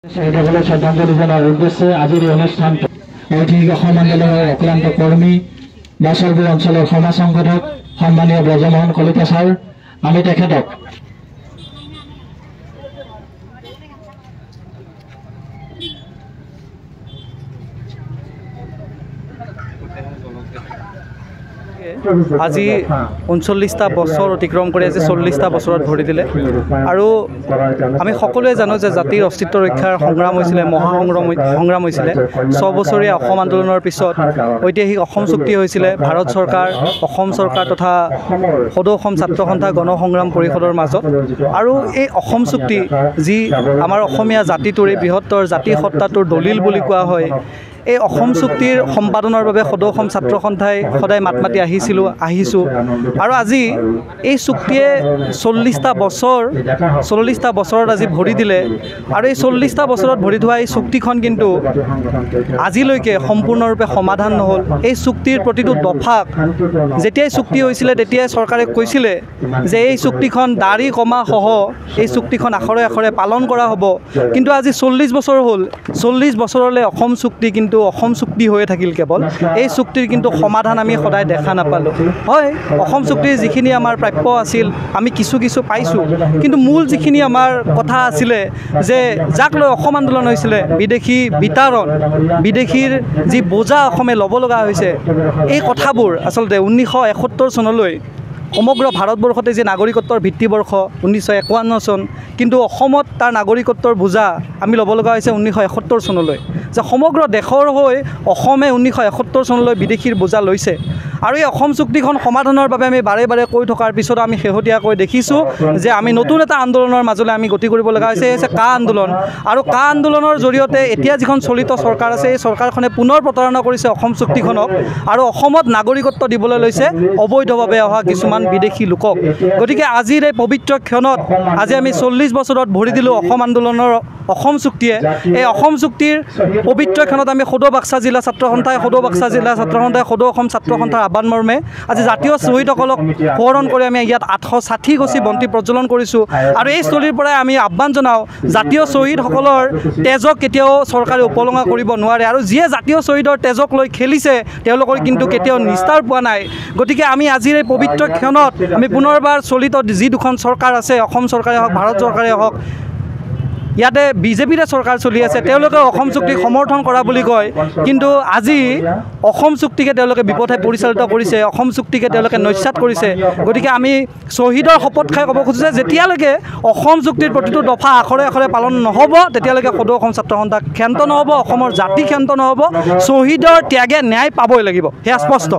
শহীদসকলক শ্ৰদ্ধাঞ্জলি জনোৱাৰ উদ্দেশ্যে আজিৰ এই অনুষ্ঠানটো ঐতিহাসিক অসম আন্দোলনৰ অক্লান্ত কৰ্মী বাছৰপুৰ অঞ্চলৰ সমাজ সংগঠক সন্মানীয় ব্ৰজমোহন কলিতা ছাৰ আমি তেখেতক আজি ৩৯টা বছৰ অতিক্ৰম কৰি আজি ৪০টা বছৰত ভৰি দিলে আৰু আমি সকলোৱে জানো যে জাতিৰ অস্তিত্ব ৰক্ষাৰ সংগ্ৰাম হৈছিলে সংগ্ৰাম হৈছিলে ৬ বছৰীয়া অসম আন্দোলনৰ পিছত ঐতিহাসিক অসম চুক্তি হৈছিলে ভাৰত চৰকাৰ অসম চৰকাৰ তথা সদৌ অসম ছাত্ৰ সন্থা গণ সংগ্ৰাম পৰিষদৰ মাজত আৰু এই অসম চুক্তি যি আমাৰ অসমীয়া জাতিটোৰ বৃহত্তৰ জাতি সত্তাটোৰ দলিল বুলি কোৱা হয় এই অসম চুক্তিৰ সম্পাদনৰ বাবে সদৌ অসম ছাত্ৰ সন্থাই সদায় মাত মাতি আহিছোঁ আৰু আজি এই চুক্তিয়ে ৪০টা বছৰত আজি ভৰি দিলে আৰু এই ৪০টা বছৰত ভৰি থোৱা এই চুক্তিখন কিন্তু আজিলৈকে সম্পূৰ্ণৰূপে সমাধান নহ'ল। এই চুক্তিৰ প্ৰতিটো দফাক যেতিয়াই চুক্তি হৈছিলে তেতিয়াই চৰকাৰে কৈছিলে যে এই চুক্তিখন দাড়ি কমা সহ এই চুক্তিখন আখৰে আখৰে পালন কৰা হ'ব, কিন্তু আজি ৪০ বছৰ হ'ল ৪০ বছৰলৈ অসম চুক্তি কিন্তু অসম চুক্তি হৈয়ে থাকিল। কেৱল এই চুক্তিৰ কিন্তু সমাধান আমি সদায় দেখা নাপালোঁ। হয়, অসম চুক্তিৰ যিখিনি আমাৰ প্ৰাপ্য আছিল আমি কিছু পাইছোঁ, কিন্তু মূল যিখিনি আমাৰ কথা আছিলে যে যাক লৈ অসম আন্দোলন হৈছিলে বিদেশী বিতাৰণ বিদেশীৰ যি বোজা অসমে ল'ব লগা হৈছে এই কথাবোৰ আচলতে 1971 চনলৈ সমগ্ৰ ভাৰতবৰ্ষতে যি নাগৰিকত্বৰ ভিত্তিবৰ্ষ 1951 চন, কিন্তু অসমত তাৰ নাগৰিকত্বৰ বোজা আমি ল'ব লগা হৈছে 1971 চনলৈ, যে সমগ্ৰ দেশৰ হৈ অসমে 1971 চনলৈ বিদেশীৰ বোজা লৈছে। আৰু এই অসম চুক্তিখন সমাধানৰ বাবে আমি বাৰে বাৰে কৈ থকাৰ পিছতো আমি শেহতীয়াকৈ দেখিছোঁ যে আমি নতুন এটা আন্দোলনৰ মাজলৈ আমি গতি কৰিব লগা হৈছে, হৈছে কা আন্দোলন। আৰু কা আন্দোলনৰ জৰিয়তে এতিয়া যিখন চলিত চৰকাৰ আছে এই চৰকাৰখনে পুনৰ প্ৰতাৰণা কৰিছে অসম চুক্তিখনক আৰু অসমত নাগৰিকত্ব দিবলৈ লৈছে অবৈধভাৱে অহা কিছুমান বিদেশী লোকক। গতিকে আজিৰ এই পবিত্ৰ ক্ষণত আজি আমি ৪০ বছৰত ভৰি দিলোঁ অসম আন্দোলনৰ অসম চুক্তিয়ে। এই অসম চুক্তিৰ পবিত্ৰ ক্ষণত আমি সদৌ বাক্সা জিলা ছাত্ৰ সন্থাই সদৌ অসম ছাত্ৰ সন্থাৰ আহ্বান মৰ্মে আজি জাতীয় শ্বহীদসকলক সোঁৱৰণ কৰি আমি ইয়াত 860 গছি বন্তি প্ৰজ্বলন কৰিছোঁ। আৰু এই স্থলীৰ পৰাই আমি আহ্বান জনাওঁ জাতীয় শ্বহীদসকলৰ তেজক কেতিয়াও চৰকাৰে উপলঙা কৰিব নোৱাৰে, আৰু যিয়ে জাতীয় শ্বহীদৰ তেজক লৈ খেলিছে তেওঁলোকৰ কিন্তু কেতিয়াও নিস্তাৰ পোৱা নাই। গতিকে আমি আজিৰ এই পবিত্ৰ ক্ষণত আমি পুনৰবাৰ চলিত যি দুখন চৰকাৰ আছে অসম চৰকাৰে হওক ভাৰত চৰকাৰে হওক, ইয়াতে বিজেপিৰে চৰকাৰ চলি আছে, তেওঁলোকে অসম চুক্তিক সমৰ্থন কৰা বুলি কয়, কিন্তু আজি অসম চুক্তিকে তেওঁলোকে বিপথে পৰিচালিত কৰিছে, অসম চুক্তিকে তেওঁলোকে নস্যাৎ কৰিছে। গতিকে আমি শ্বহীদৰ শপত খাই ক'ব খোজোঁ যে যেতিয়ালৈকে অসম চুক্তিৰ প্ৰতিটো দফা আখৰে আখৰে পালন নহ'ব তেতিয়ালৈকে সদৌ অসম ছাত্ৰ সন্থা ক্ষান্ত নহ'ব, অসমৰ জাতি ক্ষান্ত নহ'ব, শ্বহীদৰ ত্যাগে ন্যায় পাবই লাগিব, সেয়া স্পষ্ট।